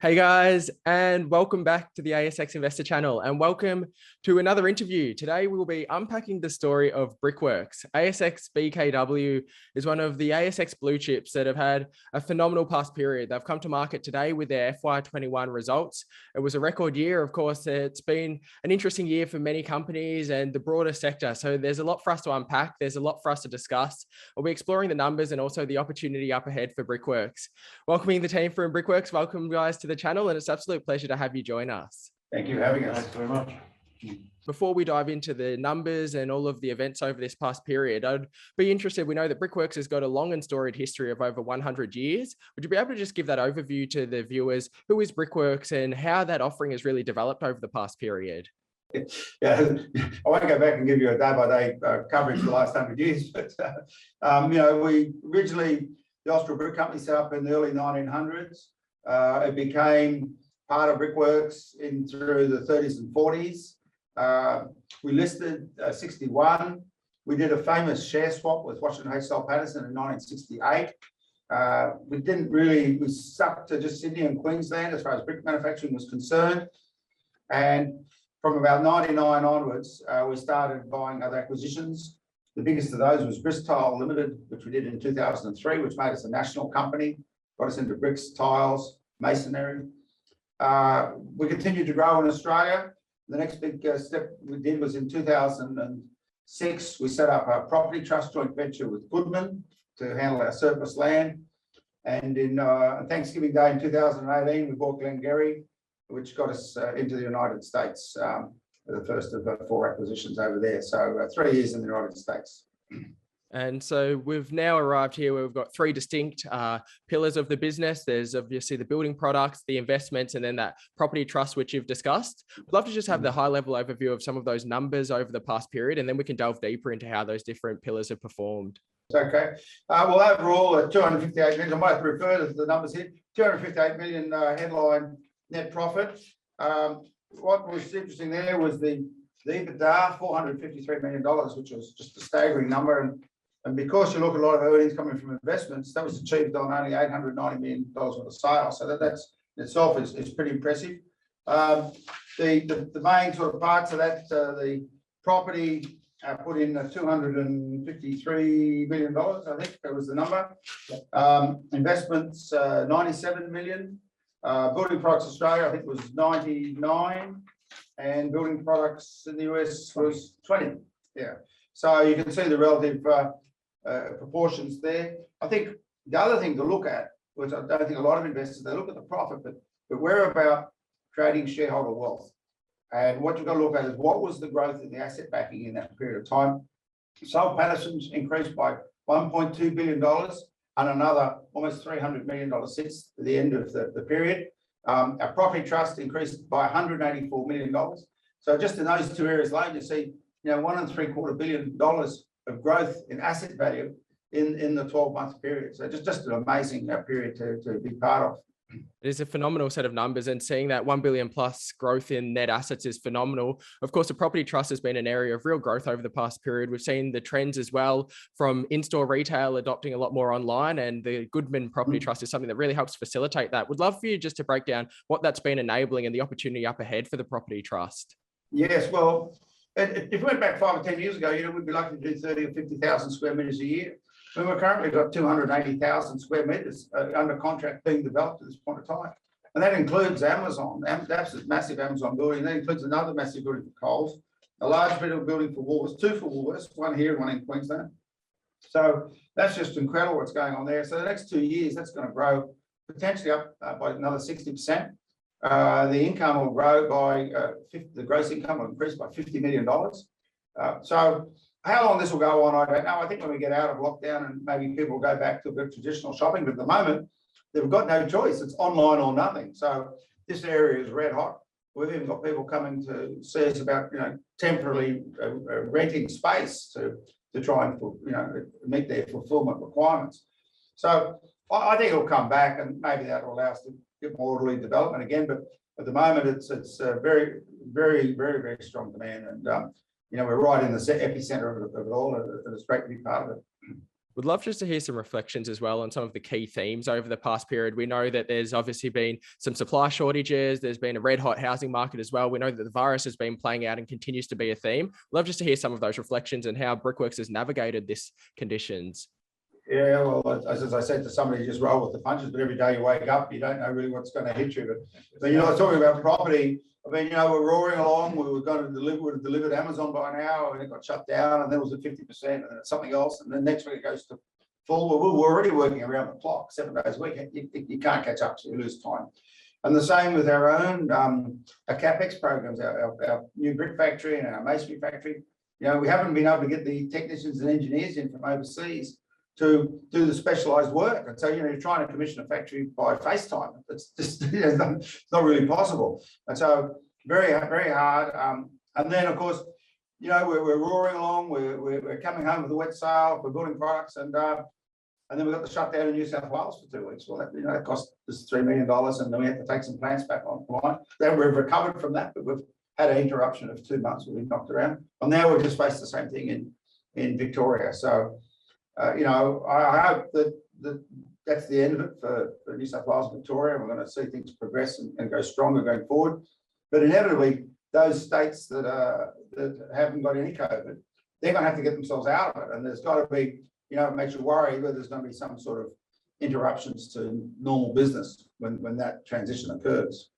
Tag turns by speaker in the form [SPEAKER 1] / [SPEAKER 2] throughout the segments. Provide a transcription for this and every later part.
[SPEAKER 1] Hey guys, and welcome back to the ASX Investor channel, and welcome to another interview. Today we will be unpacking the story of Brickworks. ASX BKW is one of the ASX Bluechips that have had a phenomenal past period. They've come to market today with their FY21 results. It was a record year. Of course, it's been an interesting year for many companies and the broader sector. So there's a lot for us to unpack. There's a lot for us to discuss. We'll be exploring the numbers and also the opportunity up ahead for Brickworks. Welcoming the team from Brickworks. Welcome guys to the channel, and it's an absolute pleasure to have you join us.
[SPEAKER 2] Thank you for having us.
[SPEAKER 3] Thanks very much.
[SPEAKER 1] Before we dive into the numbers and all of the events over this past period, I'd be interested. We know that Brickworks has got a long and storied history of over 100 years. Would you be able to just give that overview to the viewers? Who is Brickworks and how that offering has really developed over the past period?
[SPEAKER 2] Yeah, I won't go back and give you a day-by-day coverage for the last 100 years, but we originally, the Austral Brick Company set up in the early 1900s. It became part of Brickworks through the 30s and 40s. We listed 61. We did a famous share swap with Washington H. Pattinson in 1968. We stuck to just Sydney and Queensland as far as brick manufacturing was concerned. And from about 99 onwards, we started buying other acquisitions. The biggest of those was Bristile Limited, which we did in 2003, which made us a national company, got us into bricks, tiles, masonry. We continued to grow in Australia. The next big step we did was in 2006. We set up a property trust joint venture with Goodman to handle our surplus land. And in Thanksgiving Day in 2018, we bought Glengarry, which got us into the United States, the first of 4 acquisitions over there. So 3 years in the United States.
[SPEAKER 1] And so we've now arrived here where we've got 3 distinct pillars of the business. There's obviously the building products, the investments, and then that property trust, which you've discussed. I'd love to just have the high level overview of some of those numbers over the past period, and then we can delve deeper into how those different pillars have performed.
[SPEAKER 2] Okay. Well, overall, at 258 million, I might have to refer to the numbers here, 258 million headline net profit. What was interesting there was the EBITDA, $453 million, which was just a staggering number. And because you look at a lot of earnings coming from investments, that was achieved on only $890 million worth of sales. So that's in itself is pretty impressive. The main sort of parts of that, the property put in $253 million, I think that was the number. Investments, 97 million. Building Products Australia, I think was 99. And Building Products in the US was 20. Yeah. So you can see the relative proportions there. I think the other thing to look at, which I don't think a lot of investors, they look at the profit, but we're about creating shareholder wealth. And what you've got to look at is what was the growth in the asset backing in that period of time. So Pattinson's increased by $1.2 billion and another almost $300 million since the end of the period. Our property trust increased by $184 million. So just in those 2 areas alone, you see, $1.75 billion of growth in asset value in the 12-month period. So just an amazing period to be part of.
[SPEAKER 1] It is a phenomenal set of numbers, and seeing that 1 billion plus growth in net assets is phenomenal. Of course, the property trust has been an area of real growth over the past period. We've seen the trends as well from in-store retail adopting a lot more online, and the Goodman property trust is something that really helps facilitate that. Would love for you just to break down what that's been enabling and the opportunity up ahead for the property trust.
[SPEAKER 2] Yes, well, if we went back 5 or 10 years ago, we'd be lucky to do 30 or 50,000 square metres a year. And we've currently got 280,000 square metres under contract being developed at this point in time. And that includes Amazon. That's a massive Amazon building. That includes another massive building for Coles, a large building for Woolworths, 2 for Woolworths, 1 here and 1 in Queensland. So that's just incredible what's going on there. So the next 2 years, that's going to grow potentially up by another 60%. The income will grow by, the gross income will increase by $50 million. So how long this will go on, I don't know. I think when we get out of lockdown and maybe people will go back to a bit of traditional shopping, but at the moment, they've got no choice. It's online or nothing. So this area is red hot. We've even got people coming to see us about, temporarily renting space to try and, meet their fulfillment requirements. So I think it'll come back, and maybe that will allow us to get more orderly development again. But at the moment, it's very, very, very, very strong demand. And, we're right in the epicenter of it all, and it's great to be part of it.
[SPEAKER 1] Would love just to hear some reflections as well on some of the key themes over the past period. We know that there's obviously been some supply shortages. There's been a red hot housing market as well. We know that the virus has been playing out and continues to be a theme. Love just to hear some of those reflections and how Brickworks has navigated this conditions.
[SPEAKER 2] Yeah, well, as I said to somebody, just roll with the punches, but every day you wake up, you don't know really what's going to hit you. But talking about property, I mean, we're roaring along. We were going to delivered Amazon by now, and it got shut down, and then it was at 50%, and then something else, and then next week it goes to full. Well, we're already working around the clock, 7 days a week. You can't catch up, so you lose time. And the same with our own our CapEx programs, our new brick factory and our masonry factory. We haven't been able to get the technicians and engineers in from overseas to do the specialised work. And so, you're trying to commission a factory by FaceTime. It's just it's not really possible. And so very, very hard. And then, of course, we're roaring along. We're coming home with a wet sail. We're building products, and then we got the shutdown in New South Wales for 2 weeks. Well, that cost us $3 million, and then we had to take some plants back online. Then we've recovered from that, but we've had an interruption of 2 months. We've been knocked around. And now we've just faced the same thing in Victoria. So, I hope that that's the end of it for New South Wales and Victoria. We're going to see things progress and go stronger going forward. But inevitably, those states that haven't got any COVID, they're going to have to get themselves out of it. And there's got to be, it makes you worry whether there's going to be some sort of interruptions to normal business when that transition occurs.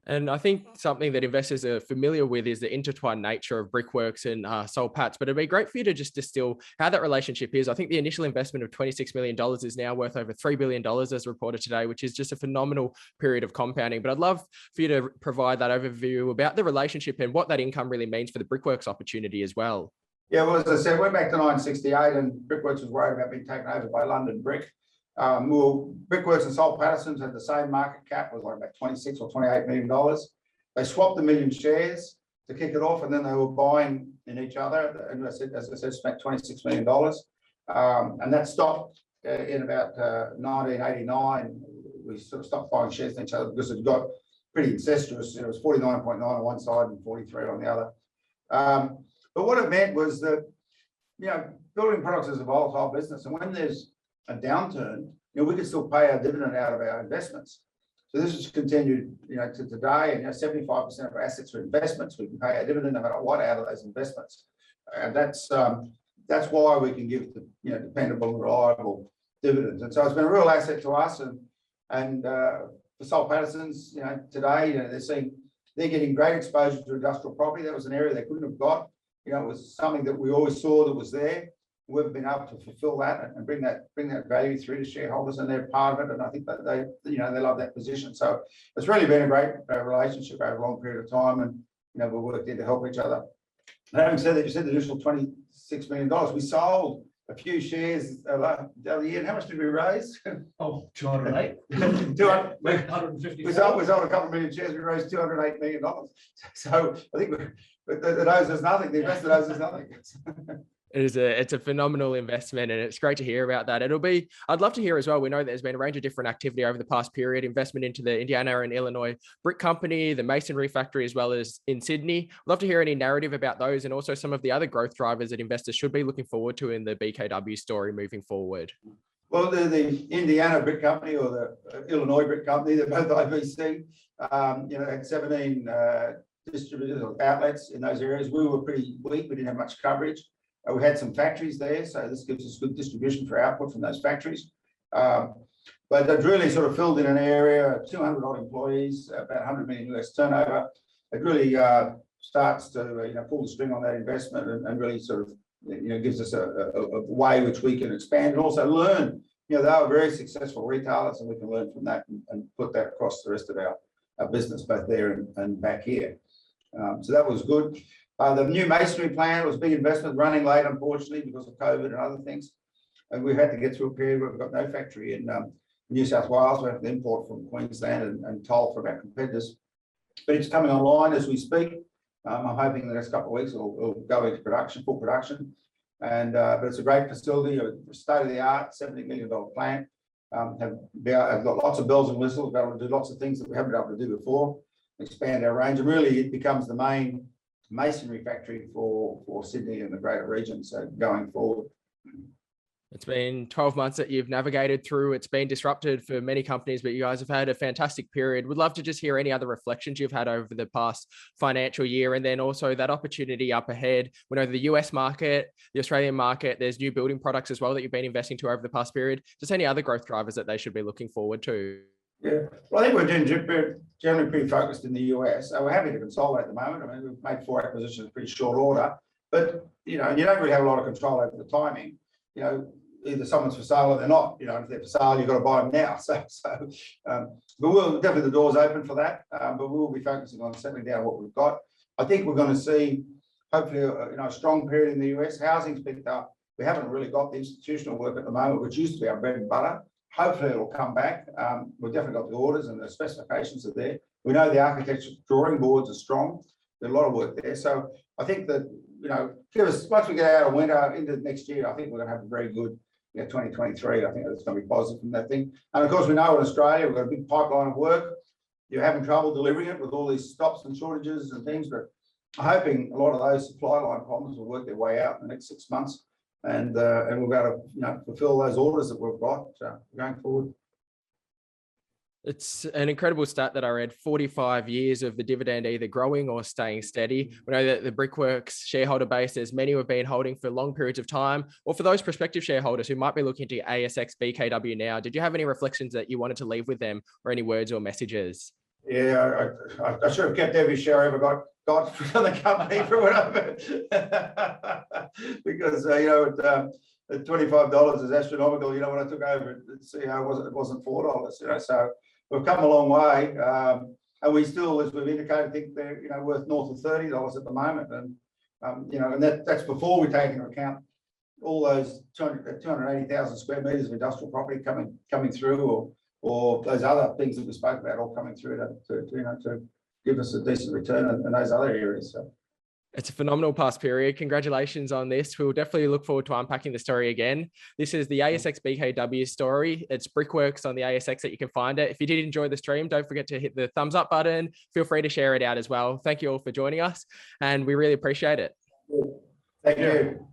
[SPEAKER 1] And I think something that investors are familiar with is the intertwined nature of Brickworks and Saltmans. But it'd be great for you to just distill how that relationship is. I think the initial investment of $26 million is now worth over $3 billion as reported today, which is just a phenomenal period of compounding. But I'd love for you to provide that overview about the relationship and what that income really means for the Brickworks opportunity as well.
[SPEAKER 2] Yeah, well, as I said, we're back to 1968, and Brickworks was worried about being taken over by London Brick. Brickworks and Pattinson had the same market cap, was like about $26 or $28 million. They swapped 1 million shares to kick it off, and then they were buying in each other. And as I said, spent $26 million. And that stopped in about 1989. We sort of stopped buying shares in each other because it got pretty incestuous. It was 49.9 on one side and 43 on the other. But what it meant was that, building products is a volatile business. And when there's a downturn, we can still pay our dividend out of our investments. So this has continued, to today, and 75% of our assets are investments. We can pay our dividend no matter what out of those investments. And that's why we can give the, dependable, reliable dividends. And so it's been a real asset to us. And for Pattinson's, today, they're getting great exposure to industrial property. That was an area they couldn't have got. It was something that we always saw that was there. We've been able to fulfill that and bring that value through to shareholders, and they're part of it. And I think that they love that position. So it's really been a great relationship over a long period of time, and we've worked in to help each other. And having said that, you said the initial $26 million. We sold a few shares the other year. And how much did we raise?
[SPEAKER 3] Oh, 208.
[SPEAKER 2] 250. We sold a couple of million shares. We raised $208 million. So I think the nose is nothing. The investor knows there's nothing.
[SPEAKER 1] It's a phenomenal investment, and it's great to hear about that. I'd love to hear as well. We know that there's been a range of different activity over the past period, investment into the Indiana and Illinois brick company, the masonry factory, as well as in Sydney. I'd love to hear any narrative about those and also some of the other growth drivers that investors should be looking forward to in the BKW story moving forward.
[SPEAKER 2] Well, the Indiana brick company or the Illinois brick company, they're both IBC. Had 17 distributors or outlets in those areas. We were pretty weak. We didn't have much coverage. We had some factories there, so this gives us good distribution for output from those factories. But they've really sort of filled in an area, 200 odd employees, about 100 million US turnover. It really starts to pull the string on that investment and really sort of gives us a way which we can expand and also learn. They are very successful retailers, and we can learn from that and put that across the rest of our business, both there and back here. So that was good. The new masonry plant was a big investment, running late, unfortunately, because of COVID and other things. And we've had to get through a period where we've got no factory in New South Wales. We have to import from Queensland and toll from our competitors. But it's coming online as we speak. I'm hoping the next couple of weeks it'll go into production, full production. But it's a great facility, a state-of-the-art, $70 million plant. Have got lots of bells and whistles, be able to do lots of things that we haven't been able to do before, expand our range. And really, it becomes the main masonry factory for Sydney and the greater region, so going forward.
[SPEAKER 1] It's been 12 months that you've navigated through. It's been disrupted for many companies, but you guys have had a fantastic period. Would love to just hear any other reflections you've had over the past financial year, and then also that opportunity up ahead. We know the US market, the Australian market, there's new building products as well that you've been investing to over the past period. Just any other growth drivers that they should be looking forward to.
[SPEAKER 2] Yeah, well, I think we're generally pretty focused in the US. So we're happy to consolidate at the moment. I mean, we've made 4 acquisitions in pretty short order, but you don't really have a lot of control over the timing. Either someone's for sale or they're not. If they're for sale, you've got to buy them now. But we'll definitely, the door's open for that. But we'll be focusing on settling down what we've got. I think we're going to see hopefully a strong period in the US. Housing's picked up. We haven't really got the institutional work at the moment, which used to be our bread and butter. Hopefully it'll come back. We've definitely got the orders and the specifications are there. We know the architecture drawing boards are strong. There's a lot of work there. So I think that, once we get out of winter into next year, I think we're going to have a very good 2023. I think that's going to be positive from that thing. And of course, we know in Australia, we've got a big pipeline of work. You're having trouble delivering it with all these stops and shortages and things, but I'm hoping a lot of those supply line problems will work their way out in the next 6 months. And we'll be able to fulfill those orders that we've got going forward.
[SPEAKER 1] It's an incredible stat that I read, 45 years of the dividend either growing or staying steady. We know that the Brickworks shareholder base, there's many who have been holding for long periods of time, or for those prospective shareholders who might be looking to ASX BKW now, did you have any reflections that you wanted to leave with them, or any words or messages?
[SPEAKER 2] Yeah, I should have kept every share I ever got from the company for whatever. Because, at $25 is astronomical. When I took over at CEO, it wasn't $4, so we've come a long way. And we still, as we've indicated, think they're, worth north of $30 at the moment. And, and that's before we take into account all those 280,000 square meters of industrial property coming through, or those other things that we spoke about all coming through to give us a decent return in those other areas. So.
[SPEAKER 1] It's a phenomenal past period. Congratulations on this. We'll definitely look forward to unpacking the story again. This is the ASX BKW story. It's Brickworks on the ASX that you can find it. If you did enjoy the stream, don't forget to hit the thumbs up button. Feel free to share it out as well. Thank you all for joining us, and we really appreciate it.
[SPEAKER 2] Thank you.